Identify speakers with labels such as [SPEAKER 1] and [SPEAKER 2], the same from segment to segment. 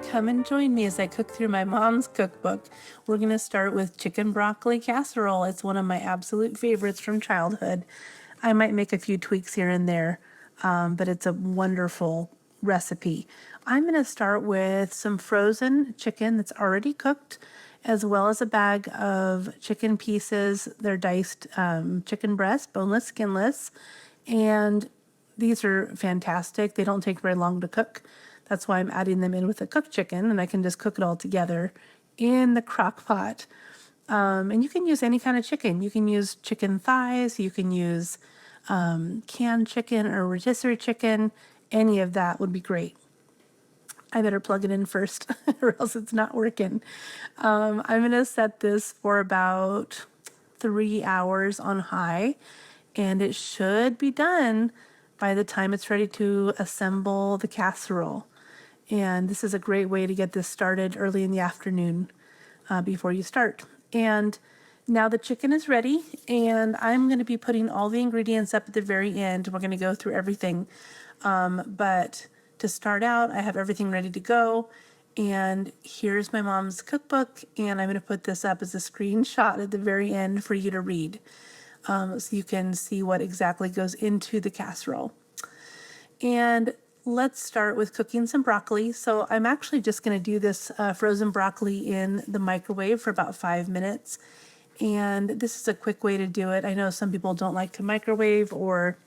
[SPEAKER 1] Come and join me as I cook through my mom's cookbook. We're going to start with chicken broccoli casserole. It's one of my absolute favorites from childhood. I might make a few tweaks here and there, but it's a wonderful recipe. I'm going to start with some frozen chicken that's already cooked, as well as a bag of chicken pieces. They're diced chicken breast, boneless, skinless, and these are fantastic. They don't take very long to cook. That's why I'm adding them in with the cooked chicken, and I can just cook it all together in the crock pot. And you can use any kind of chicken. You can use chicken thighs, you can use canned chicken or rotisserie chicken. Any of that would be great. I better plug it in first or else it's not working. I'm going to set this for about 3 hours on high, and it should be done by the time it's ready to assemble the casserole. And this is a great way to get this started early in the afternoon before you start. And now the chicken is ready, and I'm going to be putting all the ingredients up at the very end. We're going to go through everything. But to start out, I have everything ready to go. And here's my mom's cookbook, and I'm going to put this up as a screenshot at the very end for you to read. So you can see what exactly goes into the casserole. And let's start with cooking some broccoli. So I'm actually just going to do this frozen broccoli in the microwave for about 5 minutes. And this is a quick way to do it. I know some people don't like to microwave, or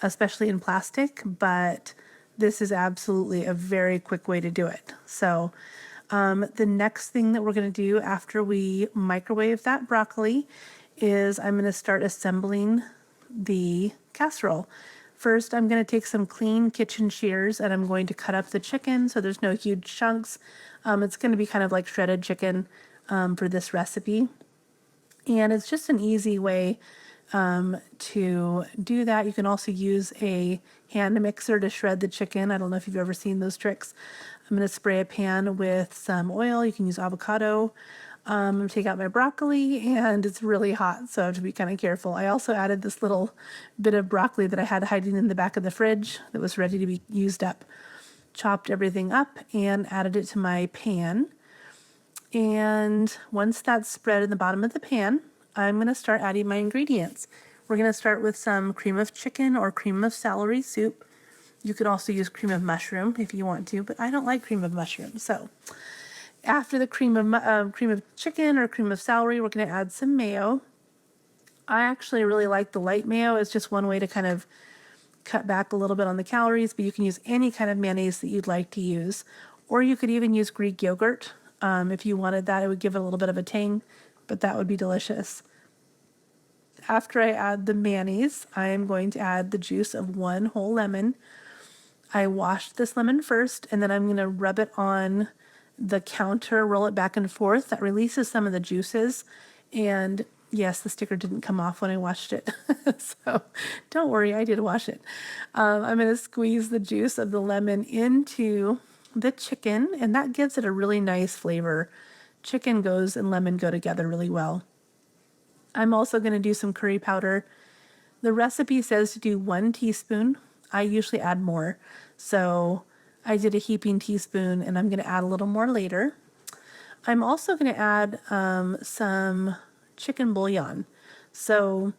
[SPEAKER 1] especially in plastic, but this is absolutely a very quick way to do it. So the next thing that we're going to do after we microwave that broccoli is I'm going to start assembling the casserole. First, I'm going to take some clean kitchen shears and I'm going to cut up the chicken so there's no huge chunks. It's going to be kind of like shredded chicken for this recipe. And it's just an easy way to do that. You can also use a hand mixer to shred the chicken. I don't know if you've ever seen those tricks. I'm going to spray a pan with some oil. You can use avocado. I'm going to take out my broccoli, and it's really hot, so I have to be kind of careful. I also added this little bit of broccoli that I had hiding in the back of the fridge that was ready to be used up. Chopped everything up and added it to my pan. And once that's spread in the bottom of the pan, I'm going to start adding my ingredients. We're going to start with some cream of chicken or cream of celery soup. You could also use cream of mushroom if you want to, but I don't like cream of mushroom. So after the cream of chicken or cream of celery, we're going to add some mayo. I actually really like the light mayo. It's just one way to kind of cut back a little bit on the calories, but you can use any kind of mayonnaise that you'd like to use. Or you could even use Greek yogurt. If you wanted that, it would give it a little bit of a tang, but that would be delicious. After I add the mayonnaise, I am going to add the juice of 1 whole lemon. I washed this lemon first, and then I'm going to rub it on the counter, roll it back and forth. That releases some of the juices. And yes, the sticker didn't come off when I washed it. So don't worry, I did wash it. I'm going to squeeze the juice of the lemon into the chicken, and that gives it a really nice flavor. Chicken and lemon go together really well. I'm also going to do some curry powder. The recipe says to do 1 teaspoon. I usually add more. So I did a heaping teaspoon, and I'm going to add a little more later. I'm also going to add some chicken bouillon. So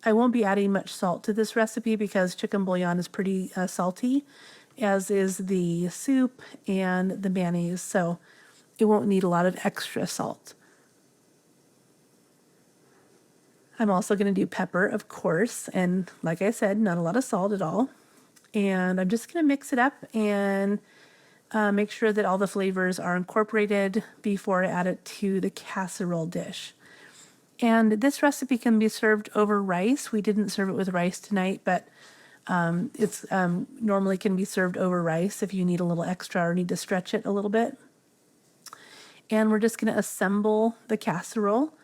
[SPEAKER 1] I won't be adding much salt to this recipe because chicken bouillon is pretty salty, as is the soup and the mayonnaise. So it won't need a lot of extra salt. I'm also going to do pepper, of course, and like I said, not a lot of salt at all. And I'm just going to mix it up and make sure that all the flavors are incorporated before I add it to the casserole dish. And this recipe can be served over rice. We didn't serve it with rice tonight, but it's normally can be served over rice if you need a little extra or need to stretch it a little bit. And we're just going to assemble the casserole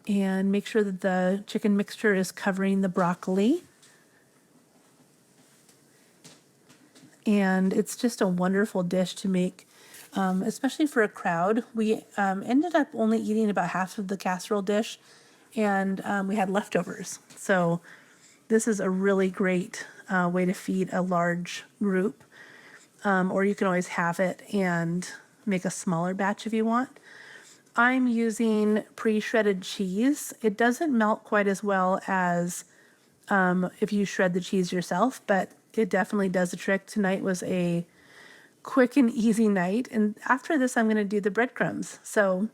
[SPEAKER 1] and make sure that the chicken mixture is covering the broccoli. And it's just a wonderful dish to make, especially for a crowd. We ended up only eating about half of the casserole dish, and we had leftovers. So this is a really great way to feed a large group. Or you can always have it and make a smaller batch if you want. I'm using pre-shredded cheese. It doesn't melt quite as well as if you shred the cheese yourself, but it definitely does the trick. Tonight was a quick and easy night. And after this, I'm going to do the breadcrumbs. So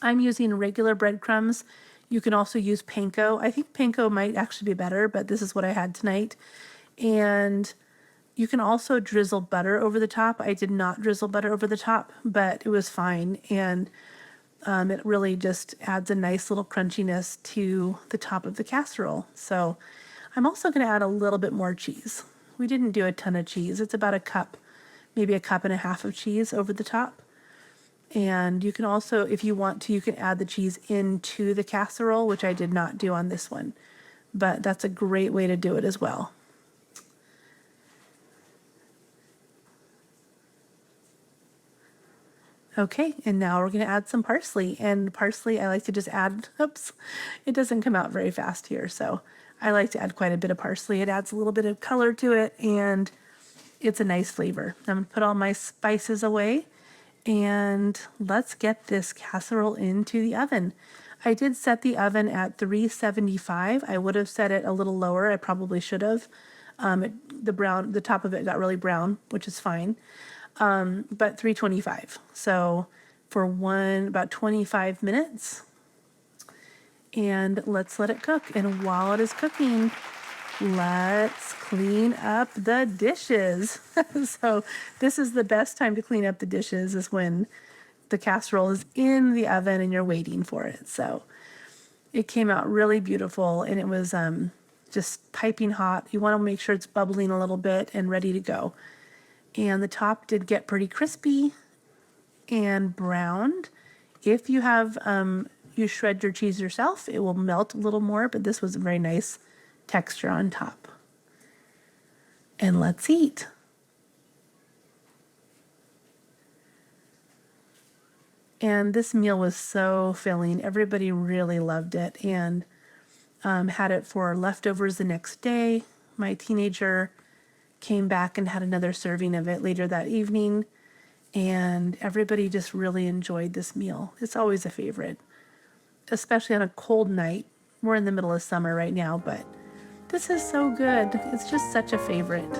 [SPEAKER 1] I'm using regular breadcrumbs. You can also use panko. I think panko might actually be better, but this is what I had tonight. And you can also drizzle butter over the top. I did not drizzle butter over the top, but it was fine. And it really just adds a nice little crunchiness to the top of the casserole. So I'm also going to add a little bit more cheese. We didn't do a ton of cheese. It's about a cup, maybe a cup and a half of cheese over the top. And you can also, if you want to, you can add the cheese into the casserole, which I did not do on this one. But that's a great way to do it as well. Okay, and now we're going to add some parsley. And parsley, I like to just add, oops, it doesn't come out very fast here. So I like to add quite a bit of parsley. It adds a little bit of color to it, and it's a nice flavor. I'm going to put all my spices away, and let's get this casserole into the oven. I did set the oven at 375. I would have set it a little lower. I probably should have. The top of it got really brown, which is fine. But 325. So for about 25 minutes, and let's let it cook. And while it is cooking, let's clean up the dishes. So this is the best time to clean up the dishes, is when the casserole is in the oven and you're waiting for it. So it came out really beautiful, and it was just piping hot. You want to make sure it's bubbling a little bit and ready to go. And the top did get pretty crispy and browned. If you have, you shred your cheese yourself, it will melt a little more, but this was a very nice texture on top. And let's eat. And this meal was so filling. Everybody really loved it, and had it for leftovers the next day. My teenager came back and had another serving of it later that evening, and everybody just really enjoyed this meal. It's always a favorite, especially on a cold night. We're in the middle of summer right now, but this is so good. It's just such a favorite.